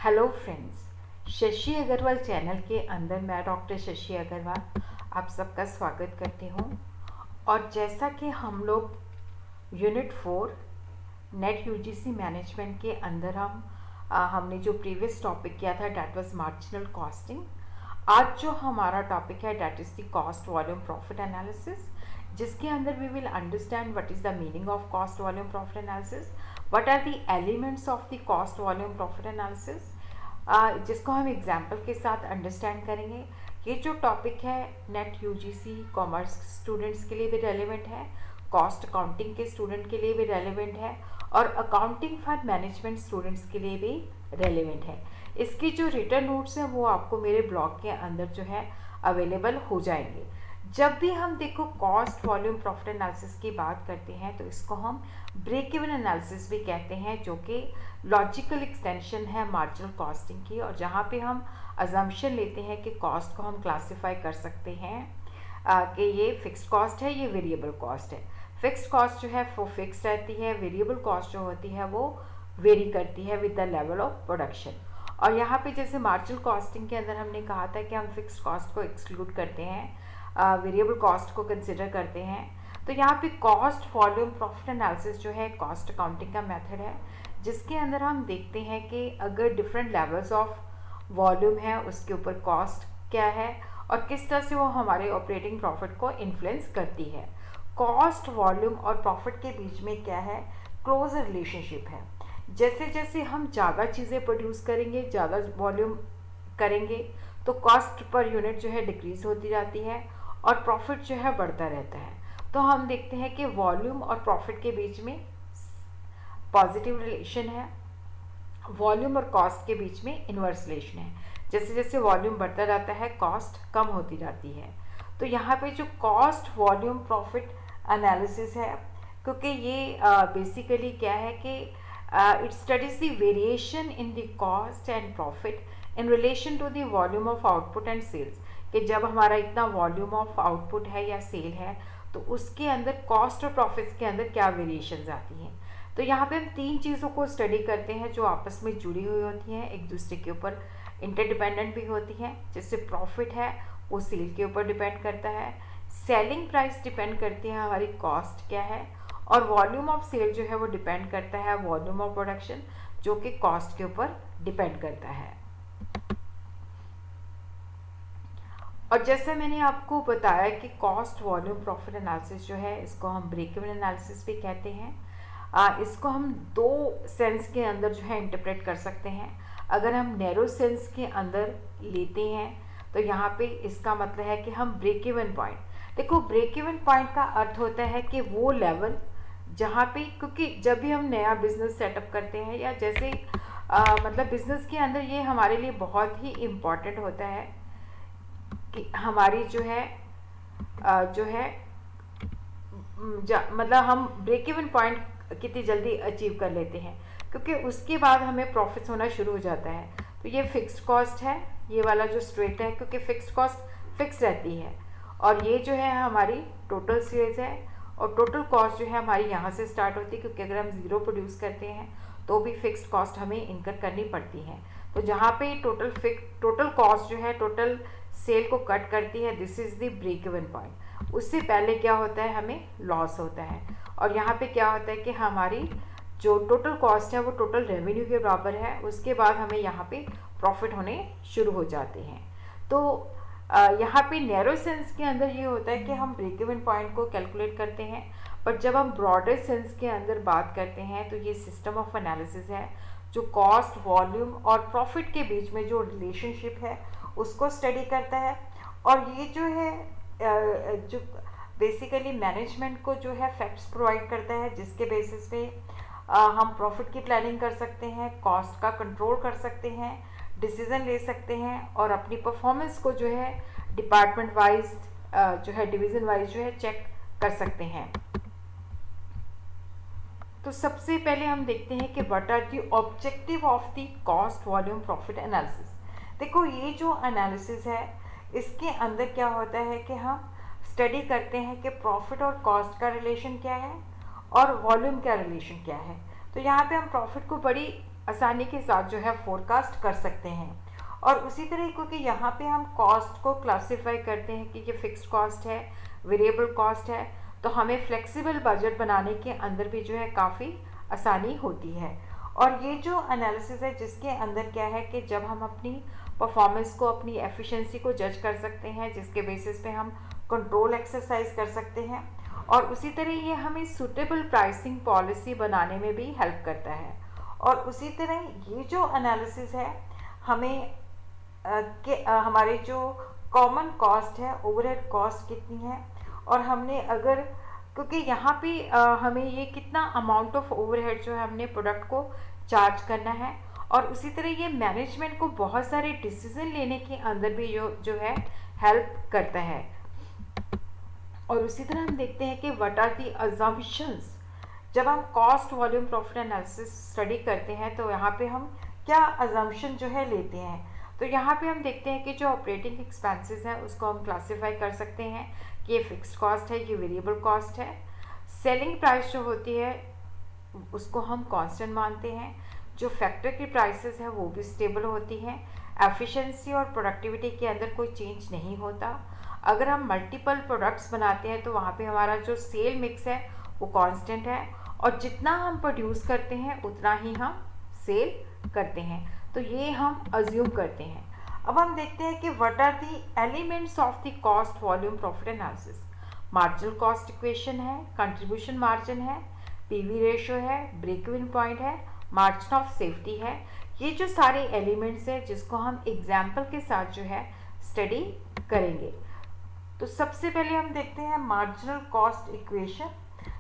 Hello friends, Shashi Agarwal channel के अंदर मैं डॉक्टर शशि अग्रवाल आप सबका स्वागत करती हूँ। और जैसा कि हम लोग यूनिट 4 नेट यूजीसी मैनेजमेंट के अंदर हमने जो प्रीवियस टॉपिक किया था डैट वाज मार्जिनल कॉस्टिंग। आज जो हमारा टॉपिक है that is the cost volume profit analysis, जिसके अंदर we will understand what is the meaning of cost volume profit analysis, what are the elements of the cost volume profit analysis, जिसको हम example के साथ understand करेंगे। ये जो topic है नेट यूजीसी कॉमर्स स्टूडेंट्स के लिए भी रेलिवेंट है, कॉस्ट अकाउंटिंग के स्टूडेंट के लिए भी रेलिवेंट है और अकाउंटिंग फॉर मैनेजमेंट स्टूडेंट्स के लिए भी रेलिवेंट है। इसके जो रिटर्न नोट्स हैं वो आपको मेरे ब्लॉग के अंदर जो है अवेलेबल हो जाएंगे। जब भी हम देखो कॉस्ट वॉल्यूम प्रॉफिट एनालिसिस की बात करते हैं तो इसको हम ब्रेक इवन एनालिसिस भी कहते हैं, जो कि लॉजिकल एक्सटेंशन है मार्जिनल कॉस्टिंग की, और जहाँ पे हम अजम्पशन लेते हैं कि कॉस्ट को हम क्लासिफाई कर सकते हैं कि ये फिक्स्ड कॉस्ट है, ये वेरिएबल कॉस्ट है। फिक्स्ड कॉस्ट जो है वो फिक्स रहती है, वेरिएबल कॉस्ट जो होती है वो वेरी करती है with the level of production. और यहाँ पे जैसे मार्जिनल कॉस्टिंग के अंदर हमने कहा था कि हम फिक्स्ड कॉस्ट को एक्सक्लूड करते हैं, वेरिएबल कॉस्ट को कंसिडर करते हैं। तो यहाँ पे कॉस्ट वॉल्यूम प्रॉफिट एनालिसिस जो है कॉस्ट अकाउंटिंग का मेथड है, जिसके अंदर हम देखते हैं कि अगर डिफरेंट लेवल्स ऑफ वॉल्यूम है उसके ऊपर कॉस्ट क्या है और किस तरह से वो हमारे ऑपरेटिंग प्रॉफिट को इन्फ्लुएंस करती है। कॉस्ट वॉल्यूम और प्रॉफिट के बीच में क्या है, क्लोज रिलेशनशिप है। जैसे जैसे हम ज़्यादा चीज़ें प्रोड्यूस करेंगे, ज़्यादा वॉल्यूम करेंगे, तो कॉस्ट पर यूनिट जो है डिक्रीज होती जाती है और प्रॉफिट जो है बढ़ता रहता है। तो हम देखते हैं कि वॉल्यूम और प्रॉफिट के बीच में पॉजिटिव रिलेशन है, वॉल्यूम और कॉस्ट के बीच में इन्वर्स रिलेशन है। जैसे जैसे वॉल्यूम बढ़ता जाता है कॉस्ट कम होती जाती है। तो यहाँ पे जो कॉस्ट वॉल्यूम प्रॉफिट एनालिसिस है, क्योंकि ये बेसिकली क्या है कि it studies the variation in the cost and profit in relation to the volume of output and sales, कि जब हमारा इतना वॉल्यूम ऑफ आउटपुट है या सेल है तो उसके अंदर कॉस्ट और प्रॉफिट्स के अंदर क्या वेरिएशंस आती हैं। तो यहाँ पे हम तीन चीज़ों को स्टडी करते हैं जो आपस में जुड़ी हुई होती हैं, एक दूसरे के ऊपर इंटरडिपेंडेंट भी होती हैं। जैसे प्रॉफिट है वो सेल के ऊपर डिपेंड करता है, सेलिंग प्राइस डिपेंड करती है हमारी कॉस्ट क्या है, और वॉल्यूम ऑफ सेल जो है वो डिपेंड करता है वॉल्यूम ऑफ प्रोडक्शन, जो कि कॉस्ट के ऊपर डिपेंड करता है। और जैसे मैंने आपको बताया कि कॉस्ट वॉल्यूम प्रॉफिट एनालिसिस जो है इसको हम ब्रेक इवन एनालिसिस भी कहते हैं। इसको हम दो सेंस के अंदर जो है इंटरप्रेट कर सकते हैं। अगर हम नैरो सेंस के अंदर लेते हैं तो यहाँ पे इसका मतलब है कि हम ब्रेक इवन पॉइंट, देखो ब्रेक इवन पॉइंट का अर्थ होता है कि वो लेवल जहाँ पे, क्योंकि जब भी हम नया बिजनेस सेटअप करते हैं या जैसे मतलब बिजनेस के अंदर ये हमारे लिए बहुत ही इम्पॉर्टेंट होता है कि हमारी जो है मतलब हम ब्रेक इवन पॉइंट कितनी जल्दी अचीव कर लेते हैं, क्योंकि उसके बाद हमें प्रॉफिट्स होना शुरू हो जाता है। तो ये फिक्स्ड कॉस्ट है, ये वाला जो स्ट्रेट है, क्योंकि फिक्स्ड कॉस्ट फिक्स रहती है, और ये जो है हमारी टोटल सेल्स है, और टोटल कॉस्ट जो है हमारी यहाँ से स्टार्ट होती है, क्योंकि अगर हम ज़ीरो प्रोड्यूस करते हैं तो भी फिक्स्ड कॉस्ट हमें इनकर करनी पड़ती है। तो जहाँ पे टोटल कॉस्ट जो है टोटल सेल को कट करती है, this is the break even point. उससे पहले क्या होता है, हमें लॉस होता है, और यहाँ पे क्या होता है कि हमारी जो टोटल कॉस्ट है वो टोटल रेवेन्यू के बराबर है, उसके बाद हमें यहाँ पे प्रॉफिट होने शुरू हो जाते हैं। तो यहाँ पे नैरो सेंस के अंदर ये होता है कि हम ब्रेक इवन पॉइंट को कैलकुलेट करते हैं, बट जब हम ब्रॉडर सेंस के अंदर बात करते हैं तो ये सिस्टम ऑफ एनालिसिस है जो कॉस्ट वॉल्यूम और प्रॉफिट के बीच में जो रिलेशनशिप है उसको स्टडी करता है। और ये जो है जो बेसिकली मैनेजमेंट को जो है फैक्ट्स प्रोवाइड करता है, जिसके बेसिस पे हम प्रॉफिट की प्लानिंग कर सकते हैं, कॉस्ट का कंट्रोल कर सकते हैं, डिसीजन ले सकते हैं, और अपनी परफॉर्मेंस को जो है डिपार्टमेंट वाइज जो है डिवीज़न वाइज जो है चेक कर सकते हैं। तो सबसे पहले हम देखते हैं कि what are the objective of the cost volume profit analysis. देखो ये जो एनालिसिस है इसके अंदर क्या होता है कि हम स्टडी करते हैं कि प्रॉफिट और कॉस्ट का रिलेशन क्या है और वॉल्यूम का रिलेशन क्या है। तो यहाँ पे हम प्रॉफिट को बड़ी आसानी के साथ जो है फोरकास्ट कर सकते हैं। और उसी तरह क्योंकि यहाँ पे हम कॉस्ट को क्लासिफाई करते हैं कि ये फिक्स्ड कॉस्ट है, वेरिएबल कॉस्ट है, तो हमें फ्लेक्सिबल बजट बनाने के अंदर भी जो है काफ़ी आसानी होती है। और ये जो एनालिसिस है जिसके अंदर क्या है कि जब हम अपनी परफॉर्मेंस को, अपनी एफिशिएंसी को जज कर सकते हैं, जिसके बेसिस पे हम कंट्रोल एक्सरसाइज कर सकते हैं, और उसी तरह ये हमें सूटेबल प्राइसिंग पॉलिसी बनाने में भी हेल्प करता है। और उसी तरह ये जो एनालिसिस है हमें हमारे जो कॉमन कॉस्ट है, ओवरहेड कॉस्ट कितनी है, और हमने अगर, क्योंकि यहाँ पे हमें ये कितना अमाउंट ऑफ ओवरहेड जो है हमने प्रोडक्ट को चार्ज करना है, और उसी तरह ये मैनेजमेंट को बहुत सारे डिसीजन लेने के अंदर भी जो है हेल्प करता है। और उसी तरह हम देखते हैं कि व्हाट आर दी अजम्पशंस। जब हम cost volume profit analysis study करते हैं तो यहाँ पे हम क्या अजम्पशन जो है लेते हैं। तो यहाँ पे हम देखते हैं कि जो ऑपरेटिंग एक्सपेंसेस हैं उसको हम क्लासीफाई कर सकते हैं कि ये फिक्स्ड कॉस्ट है, ये वेरिएबल कॉस्ट है। सेलिंग प्राइस जो होती है उसको हम कांस्टेंट मानते हैं। जो फैक्टर की प्राइसेस है वो भी स्टेबल होती हैं। एफिशिएंसी और प्रोडक्टिविटी के अंदर कोई चेंज नहीं होता। अगर हम मल्टीपल प्रोडक्ट्स बनाते हैं तो वहाँ पे हमारा जो सेल मिक्स है वो कांस्टेंट है, और जितना हम प्रोड्यूस करते हैं उतना ही हम सेल करते हैं। तो ये हम अज्यूम करते हैं। अब हम देखते हैं कि what are the elements of the cost volume profit analysis. Marginal cost equation है, कंट्रीब्यूशन मार्जिन है, पीवी रेशियो है, ब्रेक इवन पॉइंट है, मार्जिन ऑफ सेफ्टी है। ये जो सारे एलिमेंट्स हैं जिसको हम एग्जाम्पल के साथ जो है स्टडी करेंगे। तो सबसे पहले हम देखते हैं मार्जिनल कॉस्ट इक्वेशन।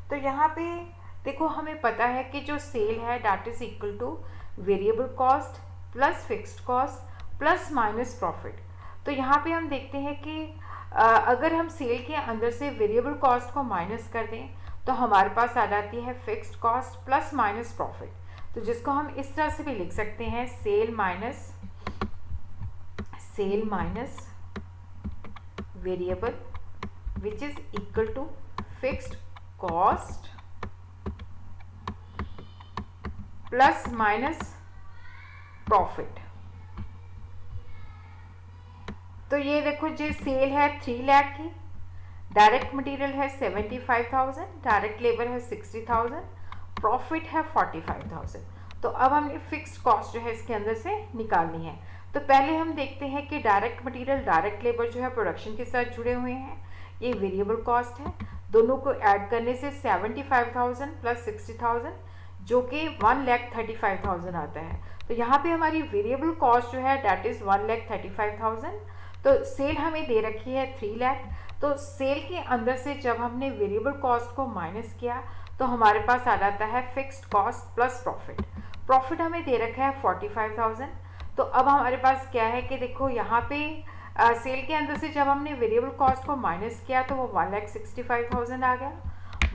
तो यहाँ पे देखो हमें पता है कि जो सेल है that is equal two variable cost plus fixed cost plus minus profit. तो यहाँ पे हम देखते हैं कि अगर हम सेल के अंदर से वेरिएबल कॉस्ट को माइनस कर दें तो हमारे पास आ जाती है fixed cost plus minus profit. तो जिसको हम इस तरह से भी लिख सकते हैं sale minus variable which is equal to fixed cost plus minus profit. तो ये देखो जो सेल है 3 लाख की, डायरेक्ट मटेरियल है 75,000, डायरेक्ट लेबर है 60,000, प्रॉफिट है 45,000। तो अब हमने फिक्स्ड कॉस्ट जो है इसके अंदर से निकालनी है। तो पहले हम देखते हैं कि डायरेक्ट मटेरियल, डायरेक्ट लेबर जो है प्रोडक्शन के साथ जुड़े हुए हैं, ये वेरिएबल कॉस्ट है। दोनों को ऐड करने से 75,000 प्लस 60,000 जो कि 1,35,000 आता है। तो यहाँ पे हमारी वेरिएबल कॉस्ट जो है डैट इज़ 1,35,000। तो सेल हमें दे रखी है 3 लाख। तो सेल के अंदर से जब हमने वेरिएबल कॉस्ट को माइनस किया तो हमारे पास आ जाता है fixed cost plus profit. Profit हमें दे रखा है 45,000। तो अब हमारे पास क्या है कि देखो यहाँ पे सेल के अंदर से जब हमने वेरिएबल कॉस्ट को माइनस किया तो वो 1,65,000 आ गया।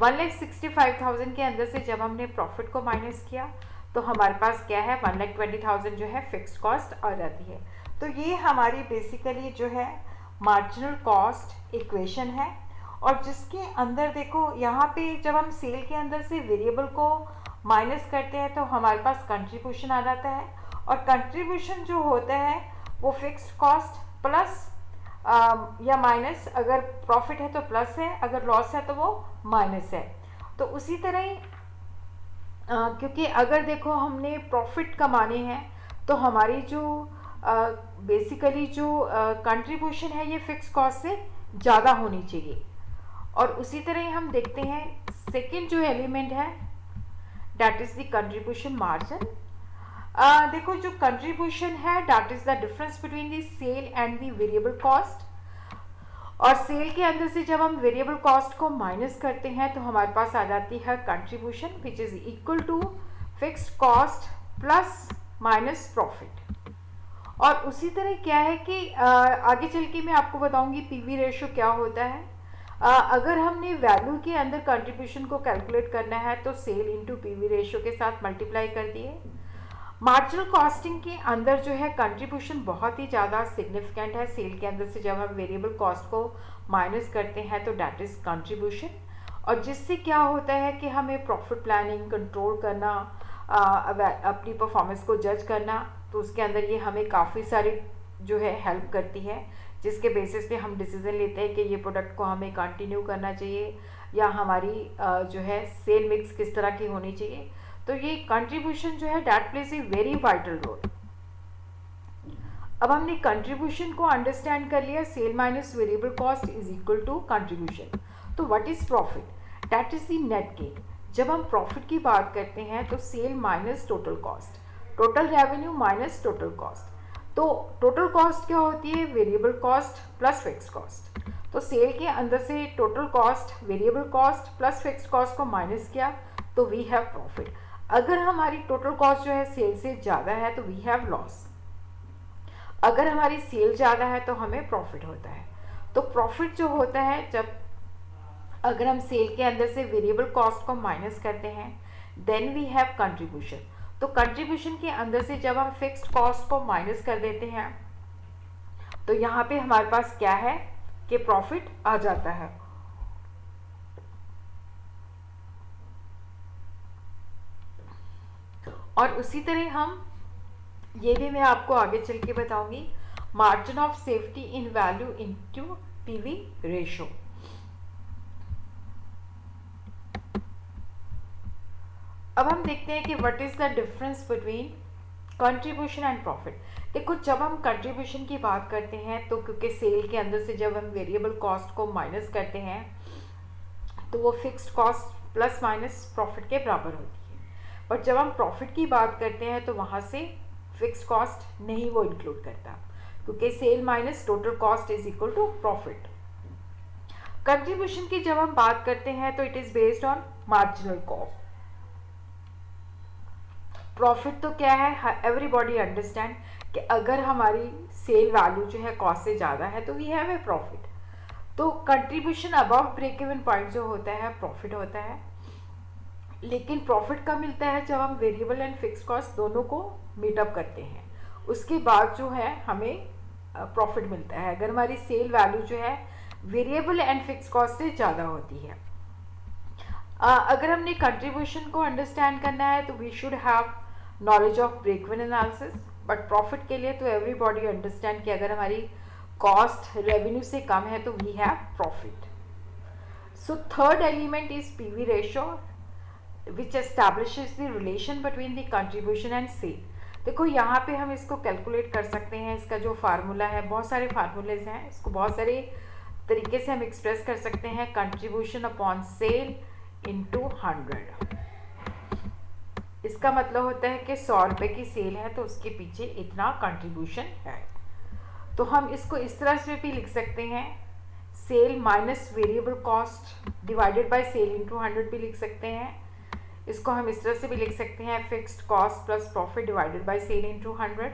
1,65,000 के अंदर से जब हमने प्रॉफिट को माइनस किया तो हमारे पास क्या है 1,20,000 जो है फिक्स्ड कॉस्ट आ जाती है। तो ये हमारी बेसिकली जो है मार्जिनल कॉस्ट इक्वेशन है। और जिसके अंदर देखो यहाँ पे जब हम सेल के अंदर से वेरिएबल को माइनस करते हैं तो हमारे पास कंट्रीब्यूशन आ जाता है, और कंट्रीब्यूशन जो होता है वो फिक्स्ड कॉस्ट प्लस या माइनस, अगर प्रॉफिट है तो प्लस है, अगर लॉस है तो वो माइनस है। तो उसी तरह ही क्योंकि अगर देखो हमने प्रॉफिट कमाने हैं तो हमारी जो बेसिकली जो कंट्रीब्यूशन है ये फिक्स कॉस्ट से ज़्यादा होनी चाहिए। और उसी तरह ही हम देखते हैं सेकंड जो एलिमेंट है that is the contribution margin. देखो जो कंट्रीब्यूशन है that is the difference between the sale and the variable cost. और सेल के अंदर से जब हम वेरिएबल कॉस्ट को माइनस करते हैं तो हमारे पास आ जाती है contribution which is equal to fixed cost plus minus profit. और उसी तरह क्या है कि आगे चल के मैं आपको बताऊंगी पीवी रेशियो क्या होता है। अगर हमने वैल्यू के अंदर कंट्रीब्यूशन को कैलकुलेट करना है तो सेल इंटू पीवी रेशियो के साथ मल्टीप्लाई कर दिए। मार्जिनल कॉस्टिंग के अंदर जो है कंट्रीब्यूशन बहुत ही ज़्यादा सिग्निफिकेंट है। सेल के अंदर से जब हम वेरिएबल कॉस्ट को माइनस करते हैं तो डैट इज़ कंट्रीब्यूशन। और जिससे क्या होता है कि हमें प्रॉफिट प्लानिंग कंट्रोल करना, अपनी परफॉर्मेंस को जज करना, तो उसके अंदर ये हमें काफ़ी सारी जो है हेल्प करती है, जिसके बेसिस पे हम डिसीज़न लेते हैं कि ये प्रोडक्ट को हमें कंटिन्यू करना चाहिए या हमारी जो है सेल मिक्स किस तरह की होनी चाहिए। तो ये कंट्रीब्यूशन जो है that plays a very vital role. अब हमने कंट्रीब्यूशन को अंडरस्टैंड कर लिया, sale minus variable cost is equal to contribution. तो what is profit? That is the net gain. जब हम प्रॉफिट की बात करते हैं तो sale minus total cost, total revenue minus total cost. तो टोटल कॉस्ट क्या होती है? Variable cost plus fixed cost. तो सेल के अंदर से total cost, variable cost plus fixed cost को माइनस किया तो वी हैव प्रॉफिट। अगर हमारी टोटल कॉस्ट जो है सेल से ज़्यादा है तो वी हैव लॉस। अगर हमारी सेल ज़्यादा है तो हमें प्रॉफिट होता है। तो प्रॉफिट जो होता है जब अगर हम सेल के अंदर से वेरिएबल कॉस्ट को माइनस करते हैं, देन वी हैव कंट्रीब्यूशन। तो कंट्रीब्यूशन के अंदर से जब हम फिक्स्ड कॉस्ट को माइनस कर देते हैं तो यहाँ पे हमारे पास क्या है कि प्रॉफिट आ जाता है। और उसी तरह हम ये भी मैं आपको आगे चल के बताऊंगी, margin of safety in value into PV ratio. अब हम देखते हैं कि what is the difference between contribution and profit. देखो, जब हम कंट्रीब्यूशन की बात करते हैं तो क्योंकि सेल के अंदर से जब हम वेरिएबल कॉस्ट को माइनस करते हैं तो वो fixed cost plus minus profit के बराबर होती है। बट जब हम प्रॉफिट की बात करते हैं तो वहाँ से फिक्स्ड कॉस्ट नहीं वो इंक्लूड करता, क्योंकि sale minus total cost is equal to profit. Contribution की जब हम बात करते हैं तो it is based on marginal cost. Profit तो क्या है, एवरीबॉडी अंडरस्टैंड कि अगर हमारी सेल वैल्यू जो है कॉस्ट से ज़्यादा है तो वी हैव ए प्रॉफिट। तो contribution above break even point जो होता है प्रॉफिट होता है। लेकिन प्रॉफिट कब मिलता है? जब हम वेरिएबल एंड फिक्स कॉस्ट दोनों को मीटअप करते हैं, उसके बाद जो है हमें प्रॉफिट मिलता है अगर हमारी सेल वैल्यू जो है वेरिएबल एंड फिक्स कॉस्ट से ज़्यादा होती है। अगर हमने कंट्रीब्यूशन को अंडरस्टैंड करना है तो we should have knowledge of break even analysis. But profit के लिए तो एवरीबॉडी अंडरस्टैंड कि अगर हमारी कॉस्ट रेवेन्यू से कम है तो we have profit. So third element is PV ratio which establishes the relation between the contribution and sale. देखो, यहाँ पे हम इसको कैलकुलेट कर सकते हैं। इसका जो फार्मूला है, बहुत सारे फार्मूलेज हैं, इसको बहुत सारे तरीके से हम एक्सप्रेस कर सकते हैं। Contribution upon sale into 100। इसका मतलब होता है कि 100 रुपये की सेल है तो उसके पीछे इतना कंट्रीब्यूशन है। तो हम इसको इस तरह से भी लिख सकते हैं, sale minus variable cost divided by sale into 100 भी लिख सकते हैं। इसको हम इस तरह से भी लिख सकते हैं, fixed cost plus profit divided by sale into 100।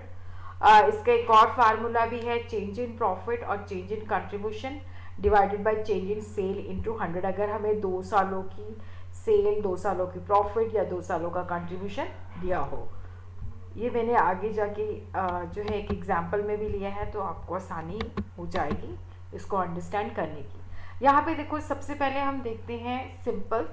इसका एक और फार्मूला भी है, चेंज इन प्रॉफिट और change in contribution divided by change in sale into 100। अगर हमें 2 सालों की सेल, 2 सालों की प्रॉफिट या 2 सालों का कंट्रीब्यूशन दिया हो। ये मैंने आगे जाके जो है एक एग्जाम्पल में भी लिया है, तो आपको आसानी हो जाएगी इसको अंडरस्टैंड करने की। यहाँ पे देखो, सबसे पहले हम देखते हैं सिंपल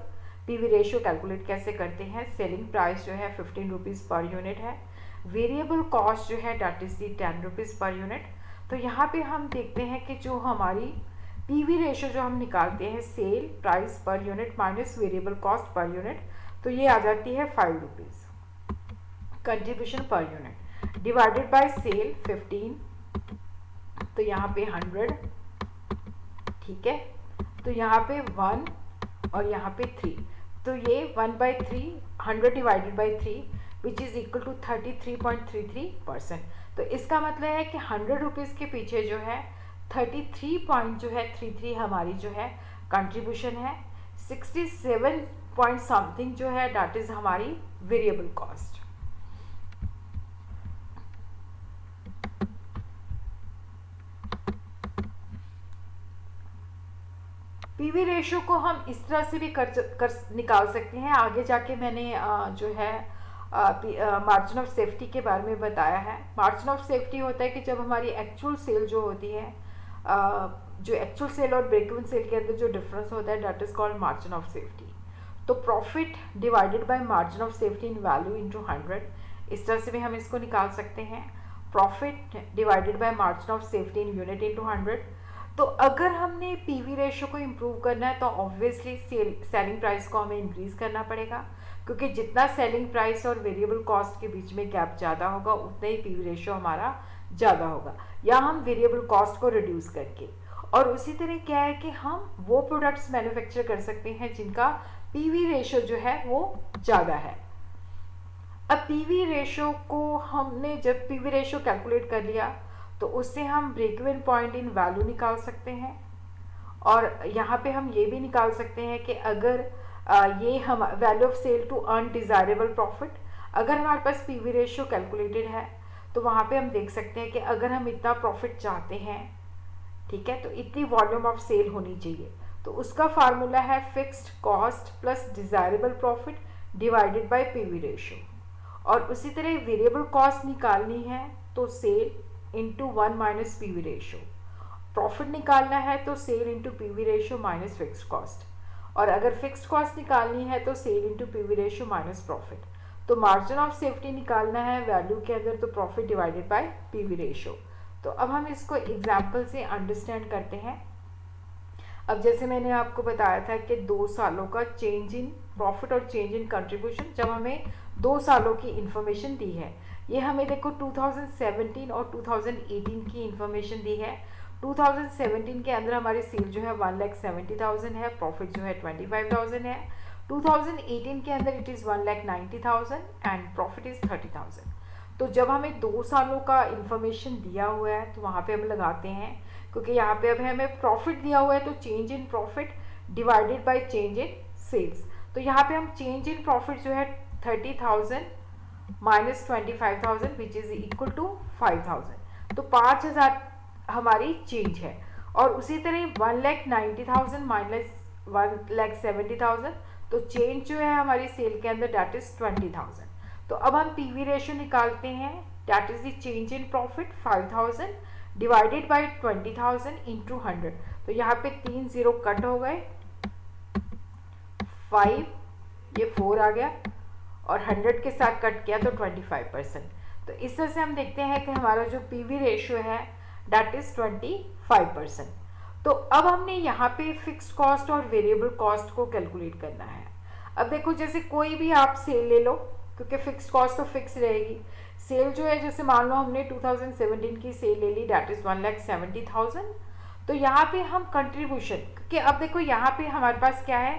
पीवी रेशियो कैलकुलेट कैसे करते हैं। सेलिंग प्राइस जो है 15 रुपीज़ पर यूनिट है, वेरिएबल कॉस्ट जो है डैट इज दी 10 रुपीज़ पर यूनिट। तो यहाँ पे हम देखते हैं कि जो हमारी पीवी रेशियो जो हम निकालते हैं, sale price per unit minus variable cost per unit, तो ये आ जाती है 5 rupees contribution per unit divided by sale 15, तो यहाँ पे 100, ठीक है। तो यहाँ पे 1 और यहाँ पे 3, तो ये 1/3 100 divided by 3 which is equal to 33.33%। तो इसका मतलब है कि 100 रुपीज़ के पीछे जो है 33 हमारी जो है कंट्रीब्यूशन है, 67 पॉइंट समथिंग जो है डैट इज़ हमारी वेरिएबल कॉस्ट। पीवी रेशियो को हम इस तरह से भी कर निकाल सकते हैं। आगे जाके मैंने जो है मार्जिन ऑफ सेफ्टी के बारे में बताया है। मार्जिन ऑफ सेफ्टी होता है कि जब हमारी एक्चुअल सेल जो होती है, जो एक्चुअल सेल और ब्रेक इवन सेल के अंदर जो डिफरेंस होता है, that is called margin of safety. तो profit divided by margin of safety in value into 100, इस तरह से भी हम इसको निकाल सकते हैं, profit divided by margin of safety in unit into 100। तो अगर हमने पीवी रेशियो को इम्प्रूव करना है तो ऑब्वियसली सेलिंग प्राइस को हमें इंक्रीज करना पड़ेगा, क्योंकि जितना सेलिंग प्राइस और वेरिएबल कॉस्ट के बीच में गैप ज़्यादा होगा उतना ही पीवी रेशियो हमारा ज़्यादा होगा, या हम वेरिएबल कॉस्ट को रिड्यूस करके। और उसी तरह क्या है कि हम वो प्रोडक्ट्स मैन्युफैक्चर कर सकते हैं जिनका पीवी रेशियो जो है वो ज़्यादा है। अब पीवी रेशियो को हमने जब पीवी रेशियो कैलकुलेट कर लिया तो उससे हम break even point in value निकाल सकते हैं, और यहाँ पे हम ये भी निकाल सकते हैं कि अगर ये हम value of sale to earn desirable profit, अगर हमारे पास पीवी रेशियो कैलकुलेटेड है तो वहाँ पे हम देख सकते हैं कि अगर हम इतना प्रॉफिट चाहते हैं, ठीक है, तो इतनी वॉल्यूम ऑफ सेल होनी चाहिए। तो उसका फार्मूला है fixed cost plus desirable profit divided by PV ratio. और उसी तरह वेरिएबल कॉस्ट निकालनी है तो sale into 1 minus PV ratio, profit निकालना है तो sale into PV ratio minus fixed cost, और अगर फिक्स्ड कॉस्ट निकालनी है तो sale into PV ratio minus profit. तो मार्जिन ऑफ सेफ्टी निकालना है वैल्यू के अंदर तो profit divided by PV ratio. तो अब हम इसको एग्जाम्पल से अंडरस्टैंड करते हैं। अब जैसे मैंने आपको बताया था कि 2 सालों का चेंज इन प्रॉफिट और चेंज इन कंट्रीब्यूशन, जब हमें 2 सालों की इंफॉर्मेशन दी है, ये हमें देखो 2017 और 2018 की इंफॉर्मेशन दी है। 2017 के अंदर हमारी सेल जो है 1,70,000 है, प्रॉफिट जो है 25,000 है। 2018 के अंदर it is 1,90,000 and profit is 30,000। तो जब हमें 2 सालों का इंफॉर्मेशन दिया हुआ है तो वहाँ पे हम लगाते हैं, क्योंकि यहाँ पे अभी हमें प्रॉफिट दिया हुआ है तो change in profit divided by change in sales. तो यहाँ पे हम चेंज इन प्रॉफिट जो है 30,000 minus 25,000 which is equal to 5,000, तो 5,000 हमारी चेंज है। और उसी तरह 1,90,000 माइनस 1,70,000, तो चेंज जो है हमारी सेल के अंदर डेट इज़ 20,000। तो अब हम पीवी रेशियो निकालते हैं, date is the change in profit 5,000 divided by 20,000 into 100। तो यहाँ पे 3 0 कट हो गए, 5 ये 4 आ गया, और 100 के साथ कट किया तो 25%। तो इस तरह से हम देखते हैं कि हमारा जो पीवी रेशियो है डेट इज़ 25%। तो अब हमने यहाँ पे फिक्स्ड कॉस्ट और वेरिएबल कॉस्ट को कैलकुलेट करना है। अब देखो जैसे कोई भी आप सेल ले लो, क्योंकि फिक्स्ड कॉस्ट तो फिक्स रहेगी। सेल जो है जैसे मान लो हमने 2017 की सेल ले ली डेट इज़ 1,70,000, तो यहाँ पे हम कंट्रीब्यूशन, क्योंकि अब देखो यहाँ पे हमारे पास क्या है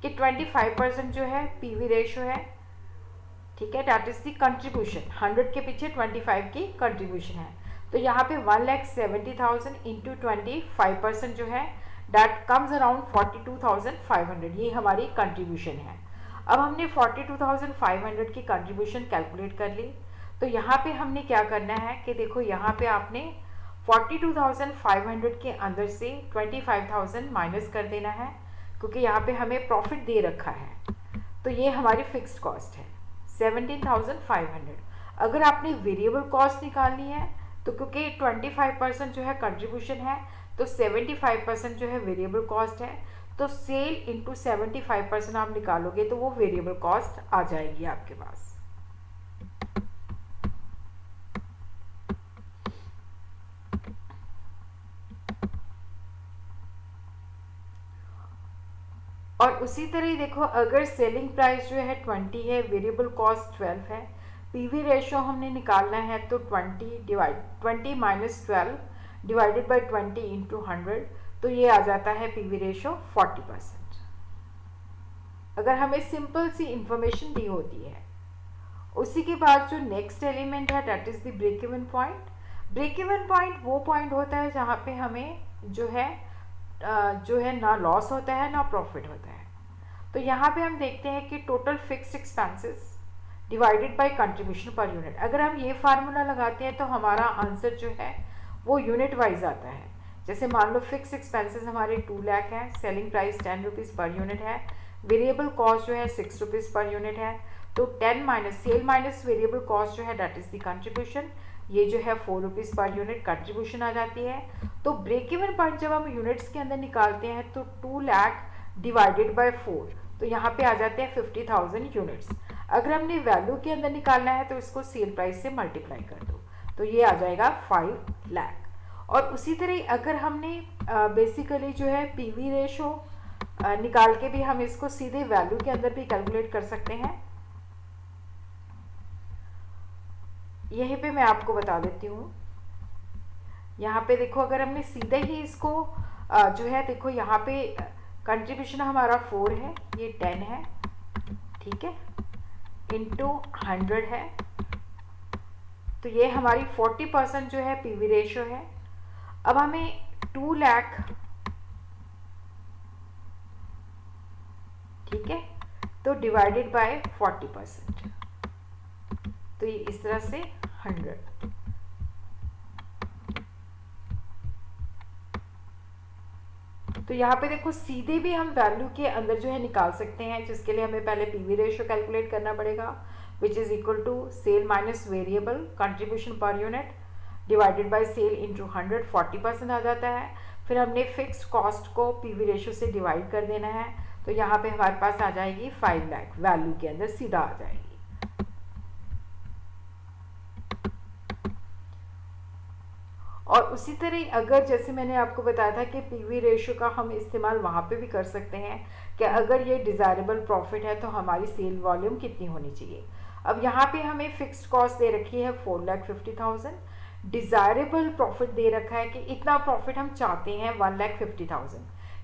कि 25% जो है पीवी रेशियो है, ठीक है, डेट इज़ दी कंट्रीब्यूशन, 100 के पीछे 25 की कंट्रीब्यूशन है। तो यहाँ पे 1,70,000 इंटू 25% जो है डेट कम्स अराउंड 42,500, ये हमारी कंट्रीब्यूशन है। अब हमने 42,500 की कंट्रीब्यूशन कैलकुलेट कर ली। तो यहाँ पे हमने क्या करना है कि देखो यहाँ पे आपने 42,500 के अंदर से 25,000 माइनस कर देना है, क्योंकि यहाँ पे हमें प्रॉफिट दे रखा है। तो ये हमारी फिक्स्ड कॉस्ट है 17,500। अगर आपने वेरिएबल कॉस्ट निकालनी है तो क्योंकि 25% जो है कंट्रीब्यूशन है तो 75% जो है वेरिएबल कॉस्ट है, तो सेल इंटू 75% आप निकालोगे तो वो वेरिएबल कॉस्ट आ जाएगी आपके पास। और उसी तरह ही देखो अगर सेलिंग प्राइस जो है 20 है, वेरिएबल कॉस्ट 12 है, पीवी रेशियो हमने निकालना है तो 20 माइनस 12 डिवाइडेड बाय 20 इंटू 100, तो ये आ जाता है पीवी रेशियो 40%। अगर हमें सिंपल सी इंफॉर्मेशन दी होती है। उसी के बाद जो नेक्स्ट एलिमेंट है that is the break even point. Break even point वो पॉइंट होता है जहाँ पे हमें जो है ना लॉस होता है ना प्रॉफिट होता है। तो यहाँ पे हम देखते हैं कि total fixed expenses divided by contribution per unit. अगर हम ये फार्मूला लगाते हैं तो हमारा आंसर जो है वो यूनिट वाइज आता है। जैसे मान लो फिक्स एक्सपेंसेस हमारे 2 लाख है, selling price 10 rupees per unit है, वेरिएबल कॉस्ट जो है 6 रुपीज़ पर यूनिट है, तो 10 minus cell minus variable cost जो है डेट इज़ द कंट्रीब्यूशन, ये जो है 4 रुपीज़ पर यूनिट कंट्रीब्यूशन आ जाती है। तो ब्रेक इवन पॉइंट जब हम यूनिट्स के अंदर निकालते हैं तो 2 लाख डिवाइडेड बाय 4, तो यहाँ पे आ जाते हैं 50,000 यूनिट्स। अगर हमने वैल्यू के अंदर निकालना है तो इसको सेल प्राइस से मल्टीप्लाई कर दो, तो ये आ जाएगा 5 लाख। और उसी तरह अगर हमने बेसिकली जो है पीवी रेशो निकाल के भी हम इसको सीधे वैल्यू के अंदर भी कैलकुलेट कर सकते हैं। यहीं पे मैं आपको बता देती हूँ। यहाँ पे देखो, अगर हमने सीधे ही इसको जो है, देखो यहाँ पे कंट्रीब्यूशन हमारा 4 है, ये 10 है, ठीक है, इंटू 100 है, तो ये हमारी 40% जो है पीवी रेशो है। अब हमें 2 लाख, ठीक है, तो डिवाइडेड बाय 40%, तो ये इस तरह से 100। तो यहाँ पे देखो सीधे भी हम वैल्यू के अंदर जो है निकाल सकते हैं, जिसके लिए हमें पहले पीवी रेशियो कैलकुलेट करना पड़ेगा, which is equal to sale minus variable contribution per unit divided by sale into 100, 40% आ जाता है। फिर हमने फिक्स्ड कॉस्ट को पीवी रेशियो से डिवाइड कर देना है, तो यहाँ पे हमारे पास आ जाएगी 5 लाख, वैल्यू के अंदर सीधा आ जाएगी। और उसी तरह अगर जैसे मैंने आपको बताया था कि पीवी रेशियो का हम इस्तेमाल वहाँ पे भी कर सकते हैं कि अगर ये डिज़ायरेबल प्रॉफिट है तो हमारी सेल वॉल्यूम कितनी होनी चाहिए। अब यहाँ पे हमें फिक्स्ड कॉस्ट दे रखी है 4,50,000, डिज़ायरेबल प्रॉफिट दे रखा है कि इतना प्रॉफिट हम चाहते हैं 1,50,000,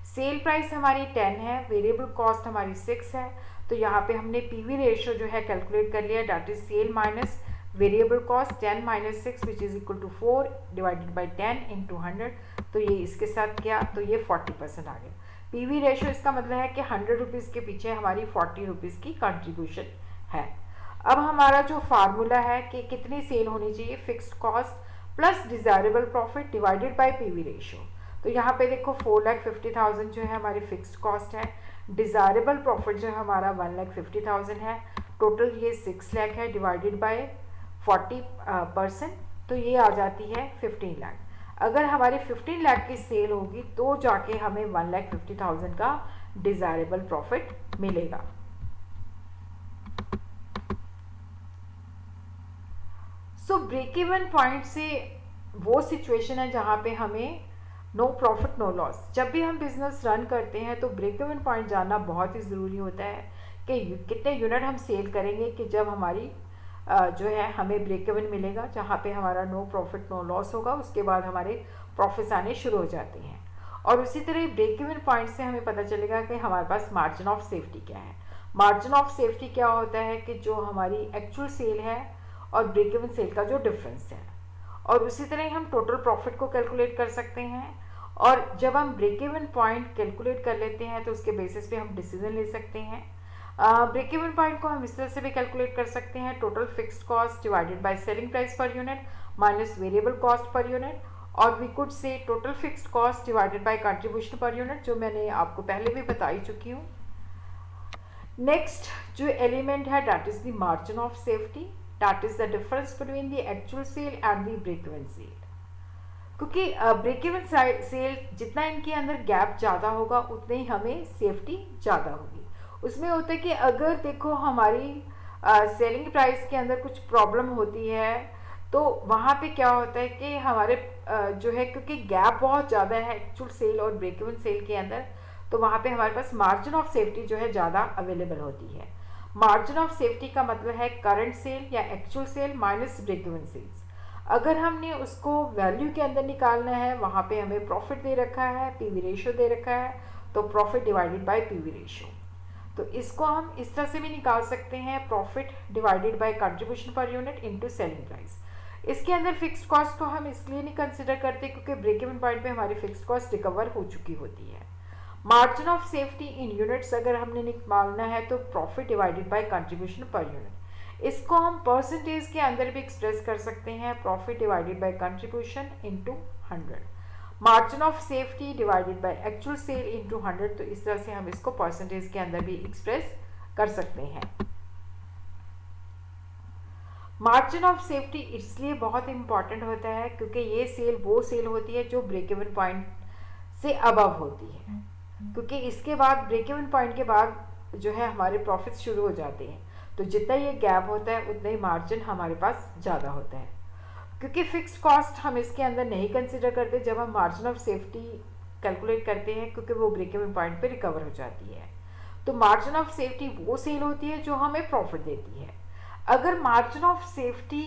सेल प्राइस हमारी 10 है, वेरिएबल कॉस्ट हमारी 6 है, तो यहाँ पे हमने पीवी रेशियो जो है कैलकुलेट कर लिया, that is sale minus variable cost 10 minus 6 which is equal to 4 divided by 10 into 100, तो ये इसके साथ क्या, तो ये 40% आ गया। पीवी रेशियो इसका मतलब है कि 100 रुपीज़ के पीछे हमारी 40 रुपीज़ की कंट्रीब्यूशन है। अब हमारा जो फार्मूला है कि कितनी सेल होनी चाहिए, fixed cost plus desirable profit divided by PV ratio. तो यहाँ पे देखो 4,50,000 जो है हमारी फिक्स्ड कॉस्ट है, डिज़ायरेबल प्रॉफिट जो है हमारा 1,50,000 है, टोटल ये 6 लाख है डिवाइडेड बाय 40%, तो ये आ जाती है 15 लाख। अगर हमारी 15 लाख की सेल होगी तो जाके हमें 1,50,000 का डिज़ायरेबल प्रॉफिट मिलेगा। सो ब्रेक इवन पॉइंट से वो सिचुएशन है जहाँ पे हमें नो प्रॉफिट नो लॉस। जब भी हम बिजनेस रन करते हैं तो ब्रेक इवन पॉइंट जानना बहुत ही ज़रूरी होता है कि कितने यूनिट हम सेल करेंगे कि जब हमारी जो है हमें ब्रेक इवन मिलेगा, जहाँ पे हमारा नो प्रॉफिट नो लॉस होगा, उसके बाद हमारे प्रॉफिट्स आने शुरू हो जाते हैं। और उसी तरह ब्रेक इवन पॉइंट से हमें पता चलेगा कि हमारे पास मार्जिन ऑफ सेफ्टी क्या है। मार्जिन ऑफ सेफ्टी क्या होता है कि जो हमारी एक्चुअल सेल है और ब्रेक इवन सेल का जो डिफरेंस है। और उसी तरह हम टोटल प्रॉफिट को कैलकुलेट कर सकते हैं, और जब हम ब्रेक इवन पॉइंट कैलकुलेट कर लेते हैं तो उसके बेसिस पे हम डिसीजन ले सकते हैं। ब्रेक इवन पॉइंट को हम इस तरह से भी कैलकुलेट कर सकते हैं, total fixed cost divided by selling price per unit minus variable cost per unit, और we could say total fixed cost divided by contribution per unit, जो मैंने आपको पहले भी बता ही चुकी हूँ। नेक्स्ट जो एलिमेंट है that is the margin of safety, that is the difference between the actual sale and the break even sale. क्योंकि ब्रेक इवन सेल जितना इनके अंदर गैप ज़्यादा होगा उतने ही हमें सेफ्टी ज़्यादा होगी। उसमें होता है कि अगर देखो हमारी सेलिंग प्राइस के अंदर कुछ प्रॉब्लम होती है तो वहाँ पे क्या होता है कि हमारे जो है, क्योंकि गैप बहुत ज़्यादा है एक्चुअल सेल और ब्रेक इवन सेल के अंदर, तो वहाँ पे हमारे पास मार्जिन ऑफ सेफ्टी जो है ज़्यादा अवेलेबल होती है। मार्जिन ऑफ सेफ्टी का मतलब है करंट सेल या actual sale minus break even sales. अगर हमने उसको वैल्यू के अंदर निकालना है, वहाँ पे हमें प्रॉफिट दे रखा है, पीवी रेशियो दे रखा है, तो profit divided by PV ratio. तो इसको हम इस तरह से भी निकाल सकते हैं, profit divided by contribution per unit into selling price. इसके अंदर फिक्स्ड कॉस्ट को हम इसलिए नहीं कंसिडर करते क्योंकि ब्रेक इवन पॉइंट पे हमारी फिक्स्ड कॉस्ट रिकवर हो चुकी होती है। Margin of safety in units अगर हमने निकालना है तो profit divided by contribution per unit. इसको हम परसेंटेज के अंदर भी एक्सप्रेस कर सकते हैं, profit divided by contribution into 100। Margin of safety divided by actual sale into 100, तो इस तरह से हम इसको परसेंटेज के अंदर भी एक्सप्रेस कर सकते हैं। मार्जिन ऑफ सेफ्टी इसलिए बहुत इंपॉर्टेंट होता है क्योंकि ये सेल वो सेल होती है जो ब्रेक इवन पॉइंट से अबव होती है, क्योंकि इसके बाद ब्रेक इवन पॉइंट के बाद जो है हमारे प्रॉफिट्स शुरू हो जाते हैं। तो जितना ये गैप होता है उतना ही मार्जिन हमारे पास ज़्यादा होता है। क्योंकि फिक्स्ड कॉस्ट हम इसके अंदर नहीं कंसिडर करते जब हम मार्जिन ऑफ सेफ्टी कैलकुलेट करते हैं, क्योंकि वो ब्रेक इवन पॉइंट पे रिकवर हो जाती है। तो मार्जिन ऑफ सेफ्टी वो सेल होती है जो हमें प्रॉफिट देती है। अगर मार्जिन ऑफ सेफ्टी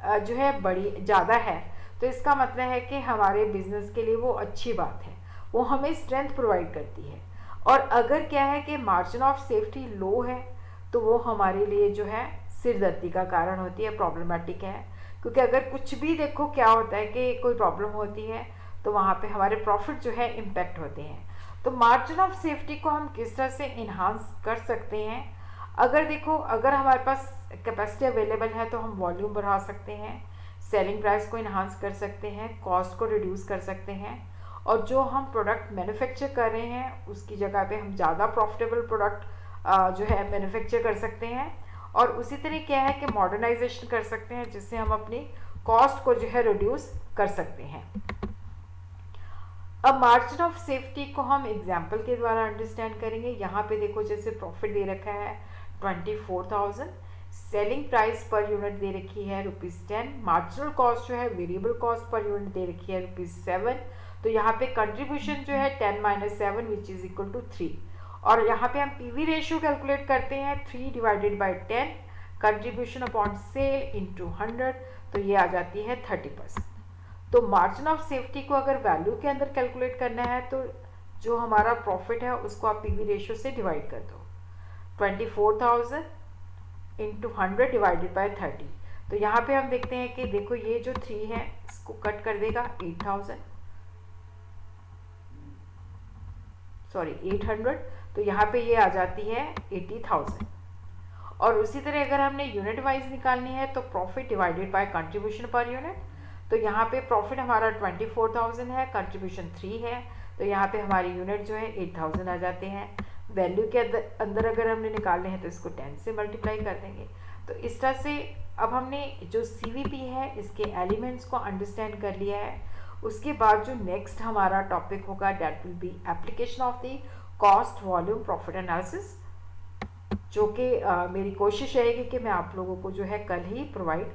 जो है बड़ी ज़्यादा है तो इसका मतलब है कि हमारे बिजनेस के लिए वो अच्छी बात है, वो हमें स्ट्रेंथ प्रोवाइड करती है। और अगर क्या है कि मार्जिन ऑफ सेफ्टी लो है तो वो हमारे लिए जो है सिरदर्दी का कारण होती है, प्रॉब्लमेटिक है। क्योंकि अगर कुछ भी देखो क्या होता है कि कोई प्रॉब्लम होती है तो वहाँ पे हमारे प्रॉफिट जो है इम्पेक्ट होते हैं। तो मार्जिन ऑफ सेफ्टी को हम किस तरह से इन्हांस कर सकते हैं? अगर देखो, अगर हमारे पास कैपेसिटी अवेलेबल है तो हम वॉल्यूम बढ़ा सकते हैं, सेलिंग प्राइस को इन्हांस कर सकते हैं, कॉस्ट को रिड्यूस कर सकते हैं, और जो हम प्रोडक्ट मैन्युफैक्चर कर रहे हैं उसकी जगह पे हम ज़्यादा प्रॉफिटेबल प्रोडक्ट जो है मैन्युफैक्चर कर सकते हैं। और उसी तरह क्या है कि मॉडर्नाइजेशन कर सकते हैं जिससे हम अपनी कॉस्ट को जो है रिड्यूस कर सकते हैं। अब मार्जिन ऑफ सेफ्टी को हम एग्जाम्पल के द्वारा अंडरस्टैंड करेंगे। यहाँ पे देखो जैसे प्रॉफिट दे रखा है 24,000, सेलिंग प्राइस पर यूनिट दे रखी है ₹10, मार्जिनल कॉस्ट जो है वेरिएबल कॉस्ट पर यूनिट दे रखी है ₹7। तो यहाँ पे कंट्रीब्यूशन जो है 10 - 7 विच इज इक्वल टू 3। और यहाँ पे हम पीवी रेशियो कैलकुलेट करते हैं 3 divided by 10, contribution upon sale into 100, तो ये आ जाती है 30%। तो मार्जिन ऑफ सेफ्टी को अगर वैल्यू के अंदर कैलकुलेट करना है तो जो हमारा प्रॉफिट है उसको आप पीवी रेशियो से डिवाइड कर दो, 24,000 इंटू 100 डिवाइडेड बाई 30। तो यहाँ पे हम देखते हैं कि देखो ये जो 3 है इसको कट कर देगा 8,000, सॉरी 800, तो यहाँ पे ये आ जाती है 80,000। और उसी तरह अगर हमने यूनिट वाइज निकालनी है तो profit divided by contribution per unit. तो यहाँ पे प्रॉफिट हमारा 24,000 है, कंट्रीब्यूशन 3 है, तो यहाँ पे हमारी यूनिट जो है 8,000 आ जाते हैं। वैल्यू के अंदर अगर हमने निकालने हैं तो इसको 10 से मल्टीप्लाई कर देंगे। तो इस तरह से अब हमने जो CVP है इसके एलिमेंट्स को अंडरस्टैंड कर लिया है। उसके बाद जो नेक्स्ट हमारा टॉपिक होगा that will be application of the cost volume profit analysis, जो कि मेरी कोशिश रहेगी कि मैं आप लोगों को जो है कल ही प्रोवाइड